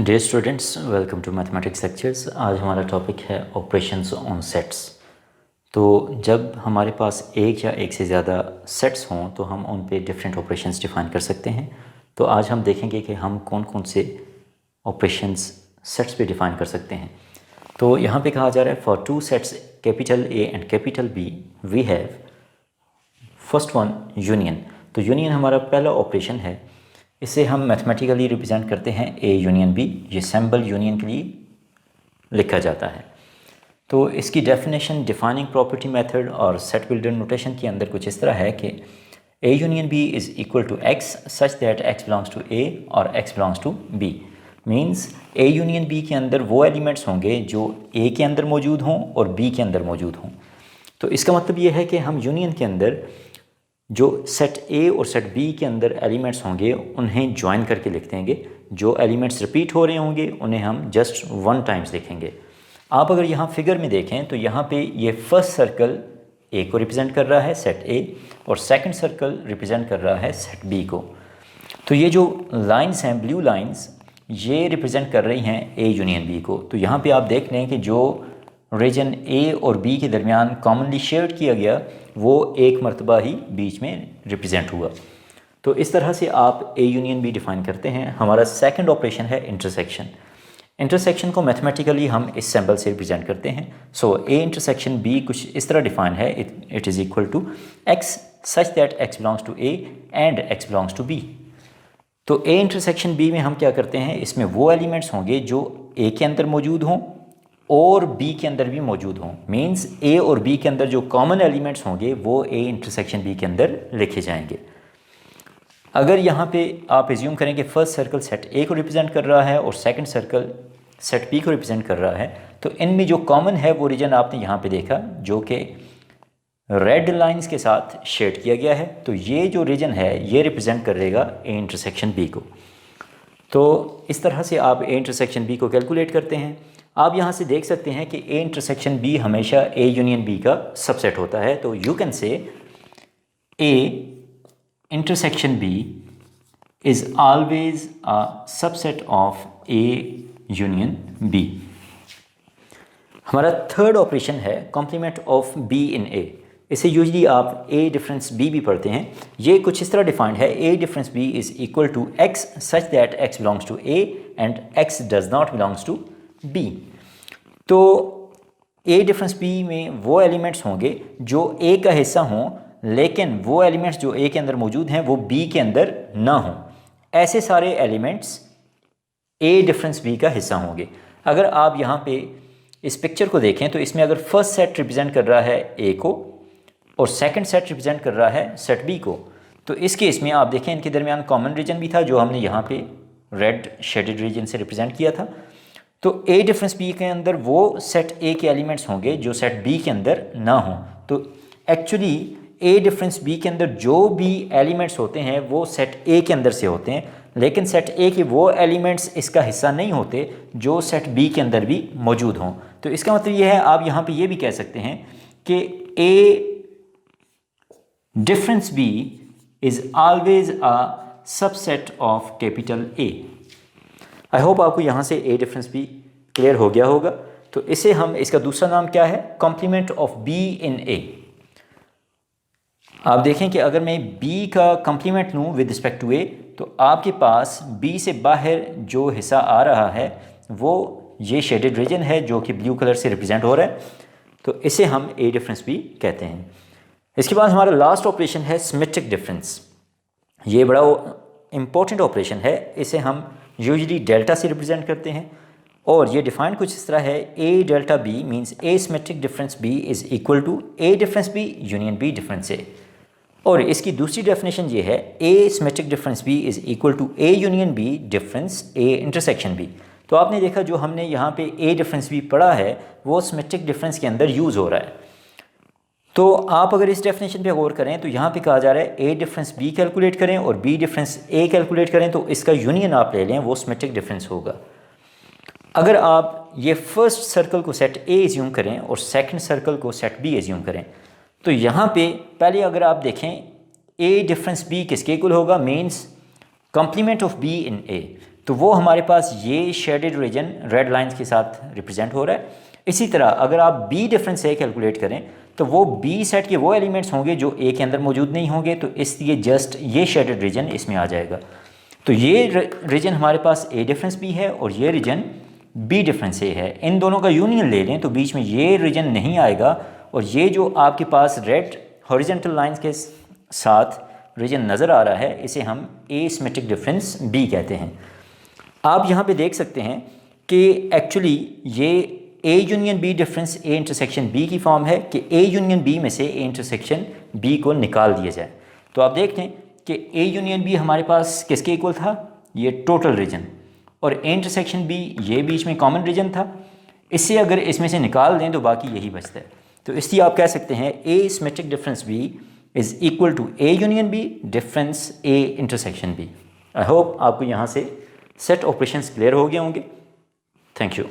Dear students, welcome to mathematics lectures. आज हमारा topic है ऑपरेशंस ऑन सेट्स। तो जब हमारे पास एक या एक से ज़्यादा सेट्स हों तो हम उन पे डिफरेंट ऑपरेशंस डिफ़ाइन कर सकते हैं। तो आज हम देखेंगे कि हम कौन कौन से ऑपरेशंस सेट्स पे डिफ़ाइन कर सकते हैं। तो यहाँ पे कहा जा रहा है for two sets capital A and capital B we have first one union. तो यूनियन हमारा पहला ऑपरेशन है। इसे हम मैथमेटिकली रिप्रेजेंट करते हैं ए यूनियन बी। ये सिंबल यूनियन के लिए लिखा जाता है। तो इसकी डेफिनेशन डिफाइनिंग प्रॉपर्टी मेथड और सेट बिल्डर नोटेशन के अंदर कुछ इस तरह है कि A union B is equal to x such that x belongs to A और X belongs to B. Means A union B के अंदर वो एलिमेंट्स होंगे जो ए के अंदर मौजूद हों और बी के अंदर मौजूद हों। तो इसका मतलब ये है कि हम यूनियन के अंदर जो सेट ए और सेट बी के अंदर एलिमेंट्स होंगे उन्हें ज्वाइन करके लिख देंगे। जो एलिमेंट्स रिपीट हो रहे होंगे उन्हें हम जस्ट वन टाइम्स लिखेंगे। आप अगर यहाँ फिगर में देखें तो यहाँ पे ये फर्स्ट सर्कल ए को रिप्रेजेंट कर रहा है सेट ए, और सेकंड सर्कल रिप्रेजेंट कर रहा है सेट बी को। तो ये जो लाइंस हैं, ब्लू लाइंस, ये रिप्रेजेंट कर रही हैं ए यूनियन बी को। तो यहाँ पे आप देख लें कि जो रीजन ए और बी के दरमियान कॉमनली शेयर्ड किया गया वो एक मरतबा ही बीच में रिप्रेजेंट हुआ। तो इस तरह से आप ए यूनियन बी डिफ़ाइन करते हैं। हमारा सेकंड ऑपरेशन है इंटरसेक्शन। इंटरसेक्शन को मैथमेटिकली हम इस सिंबल से रिप्रेजेंट करते हैं। सो ए इंटरसेक्शन बी कुछ इस तरह डिफाइन है, it is equal to x such that x belongs to A and x belongs to B. तो ए इंटरसेक्शन बी में हम क्या करते हैं, इसमें वो एलिमेंट्स होंगे जो ए के अंदर मौजूद हों और बी के अंदर भी मौजूद हों। मींस ए और बी के अंदर जो कॉमन एलिमेंट्स होंगे वो ए इंटरसेक्शन बी के अंदर लिखे जाएंगे। अगर यहाँ पे आप एज्यूम करें कि फर्स्ट सर्कल सेट ए को रिप्रेजेंट कर रहा है और सेकंड सर्कल सेट बी को रिप्रेजेंट कर रहा है, तो इनमें जो कॉमन है वो रीजन आपने यहाँ पे देखा जो कि रेड लाइंस के साथ शेड किया गया है। तो ये जो रीजन है ये रिप्रेजेंट करेगा ए इंटरसेक्शन बी को। तो इस तरह से आप ए इंटरसेक्शन बी को कैलकुलेट करते हैं। आप यहाँ से देख सकते हैं कि ए इंटरसेक्शन बी हमेशा ए यूनियन बी का सबसेट होता है। तो you can say A intersection B is always a subset of A union B. हमारा थर्ड ऑपरेशन है complement of B in A. इसे यूजली आप ए डिफरेंस बी भी पढ़ते हैं। ये कुछ इस तरह डिफाइंड है, A difference B is equal to x such that x belongs to A and X does not belongs to B. तो ए डिफरेंस बी में वो एलिमेंट्स होंगे जो ए का हिस्सा हों, लेकिन वो एलिमेंट्स जो ए के अंदर मौजूद हैं वो बी के अंदर ना हों। ऐसे सारे एलिमेंट्स ए डिफरेंस बी का हिस्सा होंगे। अगर आप यहाँ पे इस पिक्चर को देखें तो इसमें अगर फर्स्ट सेट रिप्रेजेंट कर रहा है ए को और सेकंड सेट रिप्रेजेंट कर रहा है सेट बी को, तो इस केस में आप देखें इनके दरमियान कॉमन रीजन भी था जो हमने यहाँ पे रेड शेडेड रीजन से रिप्रेजेंट किया था। तो ए डिफरेंस बी के अंदर वो सेट ए के एलिमेंट्स होंगे जो सेट बी के अंदर ना हों। तो एक्चुअली ए डिफरेंस बी के अंदर जो भी एलिमेंट्स होते हैं वो सेट ए के अंदर से होते हैं, लेकिन सेट ए के वो एलिमेंट्स इसका हिस्सा नहीं होते जो सेट बी के अंदर भी मौजूद हों। तो इसका मतलब ये है, आप यहाँ पे ये भी कह सकते हैं कि A difference B is always a subset of capital A. I hope आपको यहाँ से ए डिफरेंस बी क्लियर हो गया होगा। तो इसे हम, इसका दूसरा नाम क्या है, कॉम्प्लीमेंट ऑफ बी इन ए। आप देखें कि अगर मैं बी का कॉम्प्लीमेंट लूँ विद रिस्पेक्ट टू ए, तो आपके पास बी से बाहर जो हिस्सा आ रहा है वो ये शेडेड रीजन है जो कि ब्लू कलर से रिप्रेजेंट हो रहा है। तो इसे हम ए डिफरेंस बी कहते हैं। इसके बाद हमारा लास्ट ऑपरेशन है सिमेट्रिक डिफरेंस। ये बड़ा इंपॉर्टेंट ऑपरेशन है। इसे हम यूजली डेल्टा से रिप्रेजेंट करते हैं और ये डिफाइन कुछ इस तरह है, A delta B means A symmetric difference B is equal to A difference B union B difference A. और इसकी दूसरी डेफिनेशन ये है, A symmetric difference B is equal to A union B difference A intersection B. तो आपने देखा जो हमने यहाँ पे ए डिफरेंस बी पढ़ा है वो सिमेट्रिक डिफरेंस के अंदर यूज़ हो रहा है। तो आप अगर इस डेफिनेशन पे गौर करें तो यहाँ पे कहा जा रहा है ए डिफरेंस बी कैलकुलेट करें और बी डिफरेंस ए कैलकुलेट करें, तो इसका यूनियन आप ले लें वो सिमेट्रिक डिफरेंस होगा। अगर आप ये फर्स्ट सर्कल को सेट ए एज्यूम करें और सेकंड सर्कल को सेट बी एज्यूम करें, तो यहाँ पे पहले अगर आप देखें ए डिफरेंस बी किसके इक्वल होगा, means complement of B in A. तो वो हमारे पास ये शेडेड रीजन रेड लाइंस के साथ रिप्रेजेंट हो रहा है। इसी तरह अगर आप बी डिफरेंस ए कैलकुलेट करें तो वो बी सेट के वो एलिमेंट्स होंगे जो ए के अंदर मौजूद नहीं होंगे, तो इसलिए जस्ट ये शेडेड रीजन इसमें आ जाएगा। तो ये रीजन हमारे पास ए डिफरेंस बी है और ये रीजन बी डिफरेंस ए है। इन दोनों का यूनियन ले लें तो बीच में ये रीजन नहीं आएगा, और ये जो आपके पास रेड हॉरिजॉन्टल लाइंस के साथ रीजन नज़र आ रहा है इसे हम एसिमेट्रिक डिफरेंस बी कहते हैं। आप यहाँ पे देख सकते हैं कि एक्चुअली ये A union B difference A intersection B की फॉर्म है कि ए यूनियन बी में से ए इंटरसेक्शन बी को निकाल दिया जाए। तो आप देख लें कि ए यूनियन बी हमारे पास किसके इक्वल था, ये टोटल रीजन, और ए इंटरसेक्शन बी ये बीच में कॉमन रीजन था। इससे अगर इसमें से निकाल दें तो बाकी यही बचता है। तो इसलिए आप कह सकते हैं A symmetric difference B is equal to A union B difference A intersection B. I hope आपको यहाँ से सेट ऑपरेशंस क्लियर हो गए होंगे। Thank you.